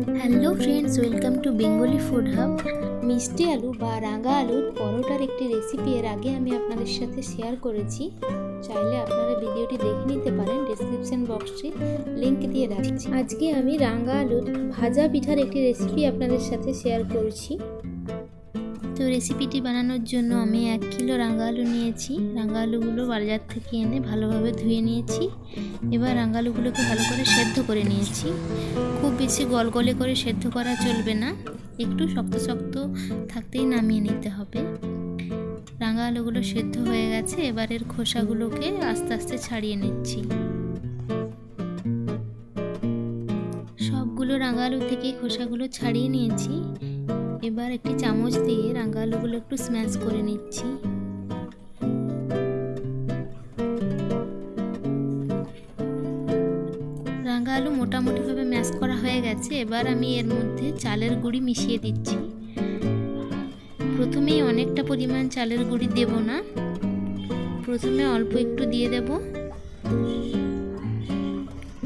Hello friends, welcome to Bengali food hub. মিষ্টি আলু বা রাঙা আলুর পরোটার একটি রেসিপি এর আগে আমি আপনাদের সাথে শেয়ার করেছি। চাইলে আপনারা ভিডিওটি দেখে নিতে পারেন, ডেসক্রিপশন বক্সে লিংক দিয়ে রাখছি। আজকে আমি রাঙা আলুর ভাজা পিঠার একটি রেসিপি আপনাদের সাথে শেয়ার করছি। তো রেসিপিটি বানানোর জন্য আমি 1 কিলো রাঙা আলু নিয়েছি। রাঙা আলুগুলো বাজার থেকে এনে ভালোভাবে ধুয়ে নিয়েছি। এবার রাঙা আলুগুলোকে ভালো করে সেদ্ধ করে নিয়েছি। খুব বেশি গলগলে করে সেদ্ধ করা চলবে না, একটু শক্ত শক্ত থাকতেই নামিয়ে নিতে হবে। রাঙা আলুগুলো সেদ্ধ হয়ে গেছে, এবার এর খোসাগুলোকে আস্তে আস্তে ছাড়িয়ে নিচ্ছি। সবগুলো রাঙা আলু থেকে খোসাগুলো ছাড়িয়ে নিয়েছি। এবার একটি চামচ দিয়ে রাঙা আলুগুলো একটু স্ম্যাশ করে নিচ্ছি। রাঙা আলু মোটামুটিভাবে ম্যাশ করা হয়ে গেছে। এবার আমি এর মধ্যে চালের গুঁড়ি মিশিয়ে দিচ্ছি। প্রথমেই অনেকটা পরিমাণ চালের গুঁড়ি দেব না, প্রথমে অল্প একটু দিয়ে দেব।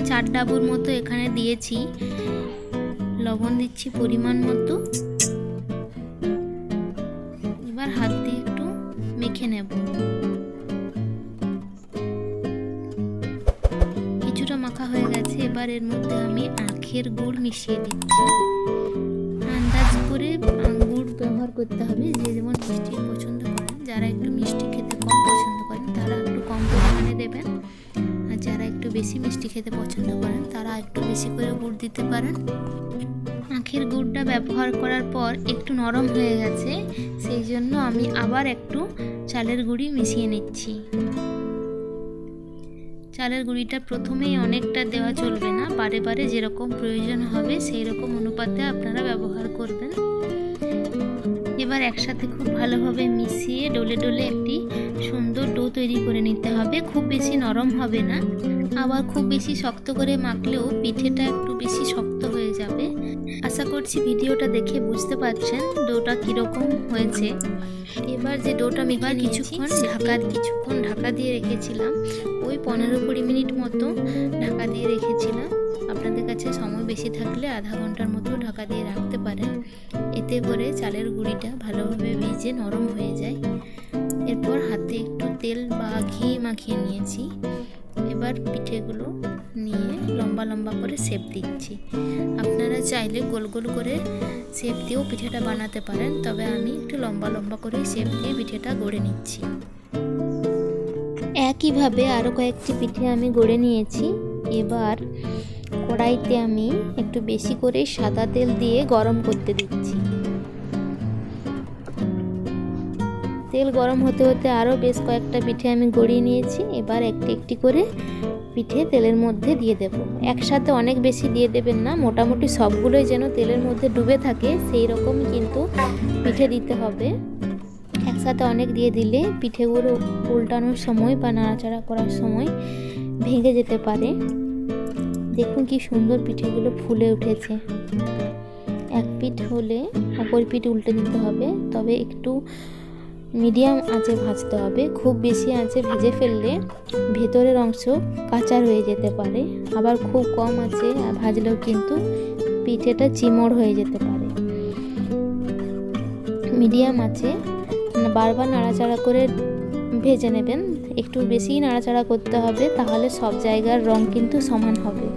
4 ডাবুর মতো এখানে দিয়েছি। লবণ দিচ্ছি পরিমাণ মতো। এবার হাত দিয়ে একটু মেখে নেব। কিছুটা মাখা হয়ে গেছে। এবার এর মধ্যে আমি আখের গুড় মিশিয়ে দিচ্ছি। আন্দাজ করে গুড় ব্যবহার করতে হবে, যে যেমন মিষ্টি পছন্দ করেন। যারা একটু মিষ্টি খেতে কম পছন্দ করেন তারা একটু কম পরিমাণে দেবেন, আর যারা একটু বেশি মিষ্টি খেতে পছন্দ করেন তারা একটু বেশি করে গুড় দিতে পারেন। আখের গুড়টা ব্যবহার করার পর একটু নরম হয়ে গেছে, সেই জন্য আমি আবার একটু চালের গুঁড়ি মিশিয়ে নিচ্ছি। চালের গুঁড়িটা প্রথমেই অনেকটা দেওয়া চলবে না, বারে বারে যেরকম প্রয়োজন হবে সেই রকম অনুপাতে আপনারা ব্যবহার করবেন। এবার একসাথে খুব ভালোভাবে মিশিয়ে ডলে ডলে একটি সুন্দর ডো তৈরি করে নিতে হবে। খুব বেশি নরম হবে না, আবার খুব বেশি শক্ত করে মাখলেও পিঠেটা একটু বেশি শক্ত হয়ে যাবে। আশা করছি ভিডিওটা দেখে বুঝতে পারছেন ডোটা কীরকম হয়েছে। এবার যে ডোটা মেখে কিছুক্ষণ ঢাকা দিয়ে রেখেছিলাম, ওই 15-20 মিনিট মতো ঢাকা দিয়ে রেখেছিলাম। আপনাদের কাছে সময় বেশি থাকলে আধা ঘন্টার মতো ঢাকা দিয়ে রাখতে পারেন, এতে করে চালের গুঁড়িটা ভালোভাবে ভিজে নরম হয়ে যায়। এরপর হাতে একটু তেল বা ঘি মাখিয়ে নিয়েছি। এবার পিঠেগুলো নিয়ে লম্বা লম্বা করে শেপ দিচ্ছি। আপনারা চাইলে গোল গোল করে শেপ দিয়েও পিঠেটা বানাতে পারেন, তবে আমি একটু লম্বা লম্বা করে শেপ দিয়ে পিঠেটা গড়ে নিচ্ছি। একইভাবে আরও কয়েকটি পিঠে আমি গড়ে নিয়েছি। এবার কড়াইতে আমি একটু বেশি করে সাদা তেল দিয়ে গরম করতে দিচ্ছি। তেল গরম হতে হতে আরও বেশ কয়েকটা পিঠে আমি গড়িয়ে নিয়েছি। এবার একটি একটি করে পিঠে তেলের মধ্যে দিয়ে দেব। একসাথে অনেক বেশি দিয়ে দেবেন না, মোটামুটি সবগুলোই যেন তেলের মধ্যে ডুবে থাকে সেই রকম কিন্তু পিঠে দিতে হবে। একসাথে অনেক দিয়ে দিলে পিঠেগুলো উল্টানোর সময় বা নাড়াচাড়া করার সময় ভেঙে যেতে পারে। দেখুন কি সুন্দর পিঠেগুলো ফুলে উঠেছে। এক পিঠ হলে অপর পিঠ উল্টে দিতে হবে, তবে একটু মিডিয়াম আঁচে ভাজতে হবে। খুব বেশি আঁচে ভেজে ফেললে ভেতরের অংশ কাঁচা হয়ে যেতে পারে, আবার খুব কম আঁচে ভাজলেও কিন্তু পিঠেটা চিমড় হয়ে যেতে পারে। মিডিয়াম আঁচে বারবার নাড়াচাড়া করে ভেজে নেবেন। একটু বেশি নাড়াচাড়া করতে হবে, তাহলে সব জায়গার রং কিন্তু সমান হবে।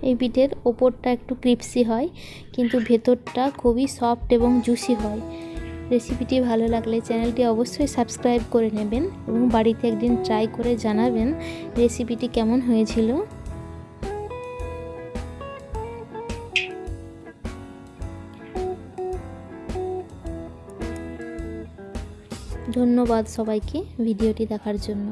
এই পিঠের ওপরটা একটু ক্রিপসি হয়, কিন্তু ভেতরটা খুবই সফট এবং জুসি হয়। রেসিপিটি ভালো লাগলে চ্যানেলটি অবশ্যই সাবস্ক্রাইব করে নেবেন এবং বাড়িতে একদিন ট্রাই করে জানাবেন রেসিপিটি কেমন হয়েছিল। ধন্যবাদ সবাইকে ভিডিওটি দেখার জন্য।